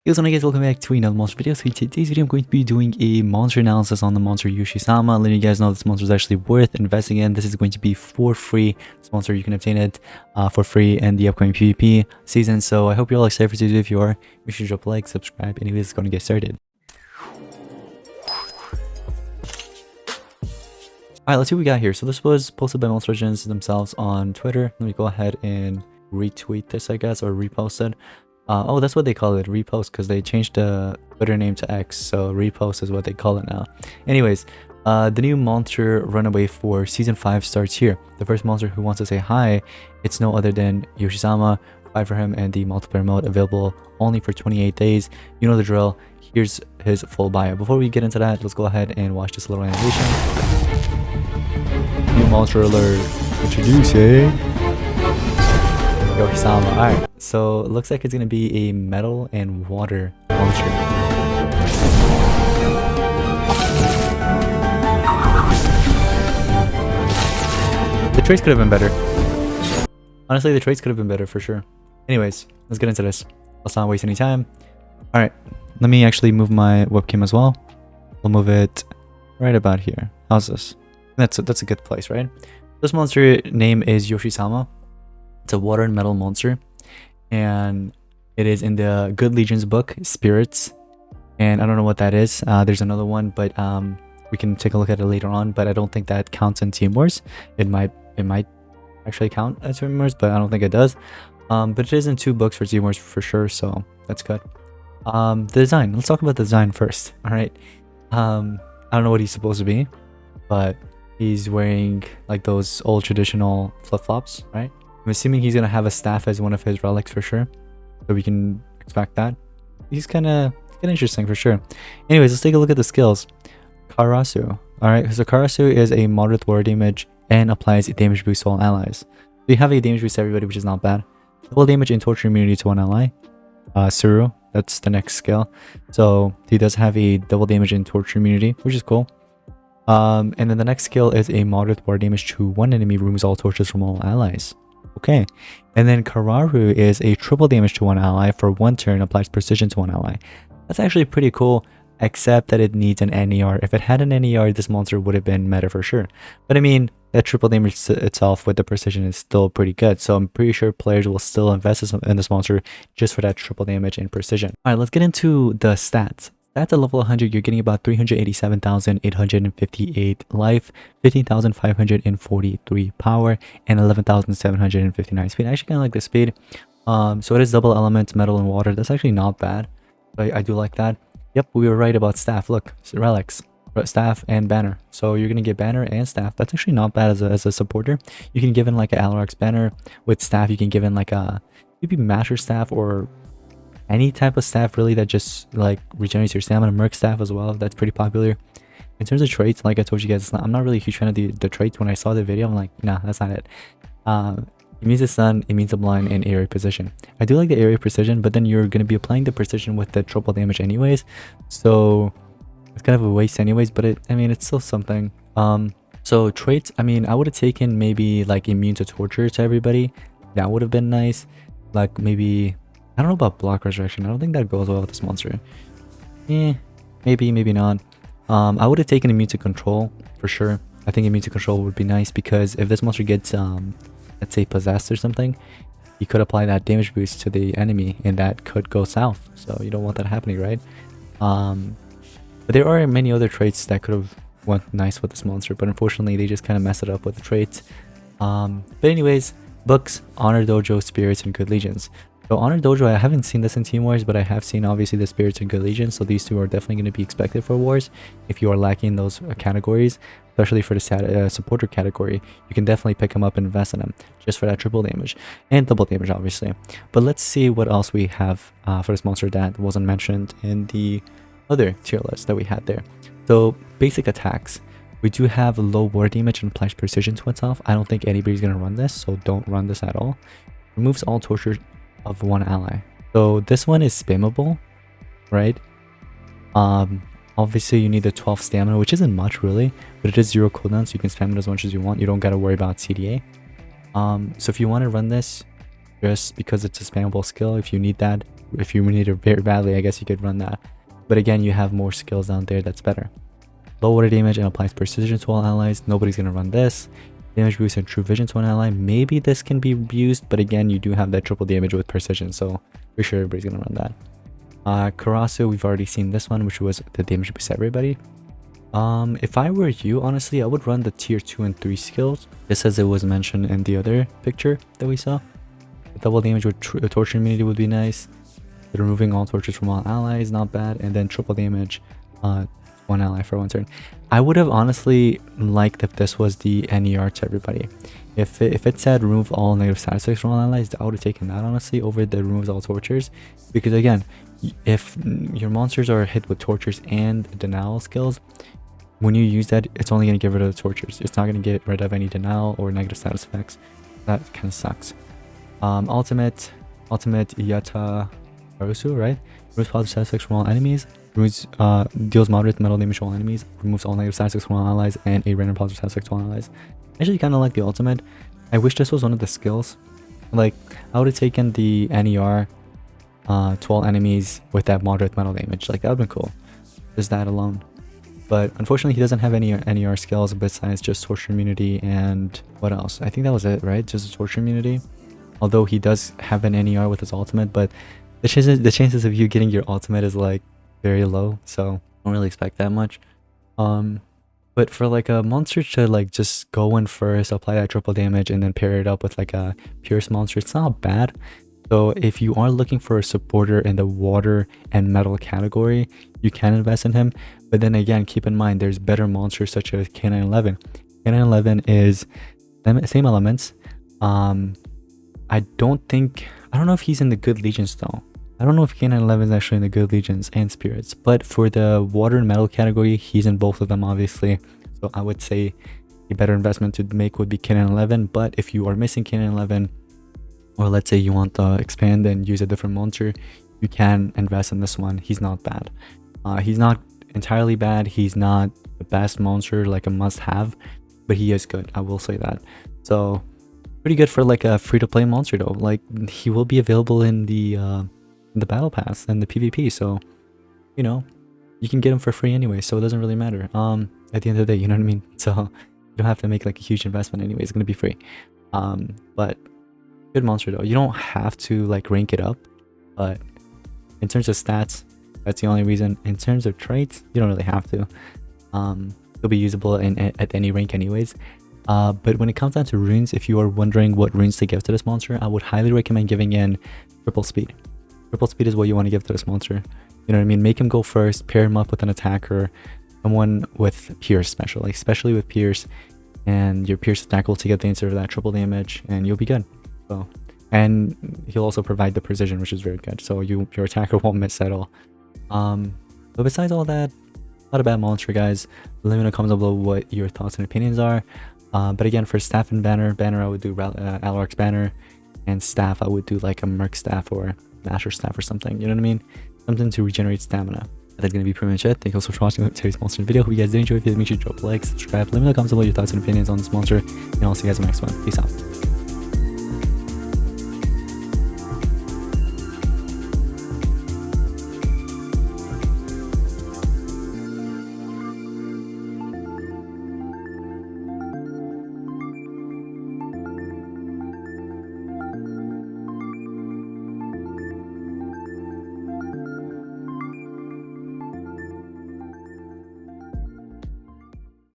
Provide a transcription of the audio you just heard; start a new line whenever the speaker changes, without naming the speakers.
Hey guys, welcome back to another monster video. So in today's video, I'm going to be doing a monster analysis on the monster Yoshisama, letting you guys know this monster is actually worth investing in. This is going to be for free. This monster, you can obtain it for free in the upcoming PvP season. So I hope you're all excited for today's video. If you are, make sure to drop a like, subscribe. Anyways, it's going to get started. Alright, let's see what we got here. So this was posted by Monster Legends themselves on Twitter. Let me go ahead and retweet this, I guess, or repost it. Oh, that's what they call it, repost, because they changed the Twitter name to X, so repost is what they call it now. Anyways, the new monster runaway for season 5 starts here. The first monster who wants to say hi, it's no other than Yoshisama. Fight for him and the multiplayer mode, available only for 28 days. You know the drill. Here's his full bio. Before we get into that, let's go ahead and watch this little animation. New monster alert. Introducing Yoshisama. Alright, so it looks like it's gonna be a metal and water monster. The traits could have been better. Honestly, the traits could have been better for sure. Anyways, let's get into this. Let's not waste any time. Alright, let me actually move my webcam as well. We'll move it right about here. How's this? That's a good place, right? This monster name is Yoshisama. It's a water and metal monster, and it is in the Good Legions book, Spirits, and I don't know what that is. There's another one, but we can take a look at it later on, but I don't think that counts in Team Wars. It might actually count as Team Wars, but I don't think it does. But it is in 2 books for Team Wars for sure, so that's good. The design. Let's talk about the design first. All right. I don't know what he's supposed to be, but he's wearing like those old traditional flip-flops, right? I'm assuming he's gonna have a staff as one of his relics for sure, so we can expect that. He's kind of interesting for sure. Anyways, let's take a look at the skills. Karasu. All right, so Karasu is a moderate water damage and applies a damage boost to all allies. So you have a damage boost to everybody, which is not bad. Double damage and torture immunity to one ally. Suru, that's the next skill. So he does have a double damage and torture immunity, which is cool. And then the next skill is a moderate water damage to one enemy, removes all tortures from all allies. Okay, and then Kararu is a triple damage to one ally for 1 turn, applies precision to one ally. That's actually pretty cool, except that it needs an NER. If it had an NER, this monster would have been meta for sure. But I mean, that triple damage itself with the precision is still pretty good, so I'm pretty sure players will still invest in this monster just for that triple damage and precision. Alright, let's get into the stats. At level 100, you're getting about 387,858 life, 15,543 power, and 11,759 speed. I actually kind of like the speed. So it is double elements, metal and water. That's actually not bad. I do like that. Yep, we were right about staff. Look, relics, staff and banner. So you're gonna get banner and staff. That's actually not bad as a supporter. You can give in like an Alarox banner. With staff, you can give in like a maybe master staff or any type of staff really that just like regenerates your stamina. Merc staff as well, that's pretty popular. In terms of traits, like I told you guys, I'm not really a huge fan of the traits. When I saw the video, I'm like, nah, that's not it. It means the sun, it means the blind, and area precision. I do like the area precision, but then you're going to be applying the precision with the triple damage anyways, so it's kind of a waste anyways, but I mean it's still something. So traits, I mean I would have taken maybe like immune to torture to everybody. That would have been nice. Like maybe, I don't know about block resurrection. I don't think that goes well with this monster. Maybe not. I would have taken immune to control for sure. I think immune to control would be nice, because if this monster gets let's say possessed or something, you could apply that damage boost to the enemy and that could go south, so you don't want that happening, right? But there are many other traits that could have went nice with this monster, but unfortunately they just kind of messed it up with the traits. But anyways, books, Honor Dojo, Spirits, and Good Legions. So Honor Dojo, I haven't seen this in Team Wars, but I have seen obviously the Spirits and Good Legions, so these 2 are definitely going to be expected for Wars. If you are lacking those categories, especially for the supporter category, you can definitely pick them up and invest in them, just for that triple damage, and double damage obviously. But let's see what else we have for this monster that wasn't mentioned in the other tier list that we had there. So basic attacks. We do have low water damage and applies precision to itself. I don't think anybody's going to run this, so don't run this at all. Removes all torture of one ally. So this one is spammable, right? Obviously you need the 12 stamina, which isn't much really, but it is 0 cooldown, so you can spam it as much as you want. You don't got to worry about CDA. So if you want to run this just because it's a spammable skill, if you need that, if you need it very badly, I guess you could run that. But again, you have more skills down there that's better. Low water damage and applies precision to all allies. Nobody's gonna run this. Damage boost and true vision to an ally. Maybe this can be used, but again, you do have that triple damage with precision, so for sure everybody's gonna run that. Karasu, we've already seen this one, which was the damage boost everybody. If I were you, honestly, I would run the tier 2 and 3 skills, just as it was mentioned in the other picture that we saw. The double damage with torture immunity would be nice. Removing all tortures from all allies, not bad. And then triple damage, one ally for one turn. I would have honestly liked if this was the NER to everybody. If it said remove all negative status effects from all allies, I would have taken that honestly over the removes all tortures, because again, if your monsters are hit with tortures and denial skills, when you use that, it's only going to get rid of the tortures. It's not going to get rid of any denial or negative status effects. That kind of sucks. Ultimate Yata Arusu, right? Removes positive status effects from all enemies. Removes, deals moderate metal damage to all enemies. Removes all negative status effects from all allies and a random positive status effect to all allies. Actually, kind of like the ultimate. I wish this was one of the skills. Like, I would have taken the NER to all enemies with that moderate metal damage. Like, that would have been cool. Just that alone. But unfortunately, he doesn't have any NER skills besides just torture immunity and what else? I think that was it, right? Just torture immunity. Although he does have an NER with his ultimate, but the chances of you getting your ultimate is like very low, so I don't really expect that much. But for like a monster to like just go in first, apply that triple damage, and then pair it up with like a Pierce monster, it's not bad. So if you are looking for a supporter in the water and metal category, you can invest in him. But then again, keep in mind there's better monsters such as K911. K911 is same elements. I don't know if he's in the good legions though. I don't know if K911 is actually in the good legions and spirits, but for the water and metal category, he's in both of them obviously. So I would say a better investment to make would be K911. But if you are missing K911, or let's say you want to expand and use a different monster, you can invest in this one. He's not bad. He's not entirely bad. He's not the best monster, like a must-have, but he is good. I will say that. So pretty good for like a free-to-play monster though. Like, he will be available in the battle pass and the PvP. So, you know, you can get him for free anyway. So it doesn't really matter. At the end of the day, you know what I mean. So you don't have to make like a huge investment anyway. It's gonna be free. But good monster though. You don't have to like rank it up, but in terms of stats, that's the only reason. In terms of traits, you don't really have to. It'll be usable at any rank anyways. But when it comes down to runes, if you are wondering what runes to give to this monster, I would highly recommend giving in triple speed. Triple speed is what you want to give to this monster. You know what I mean? Make him go first, pair him up with an attacker, someone with Pierce especially with Pierce, and your Pierce attack will take advantage of that triple damage, and you'll be good. So, and he'll also provide the precision, which is very good. So your attacker won't miss at all. But besides all that, not a bad monster, guys. Let me know in the comments below what your thoughts and opinions are. But again, for staff and banner I would do Alarc's banner, and staff I would do like a Merc staff or Masher staff or something. You know what I mean? Something to regenerate stamina. That's gonna be pretty much it. Thank you so much for watching today's monster video. Hope you guys did enjoy. If you did, make sure to drop a like, subscribe, let me know in the comments below your thoughts and opinions on this monster, and I'll see you guys in the next one. Peace out.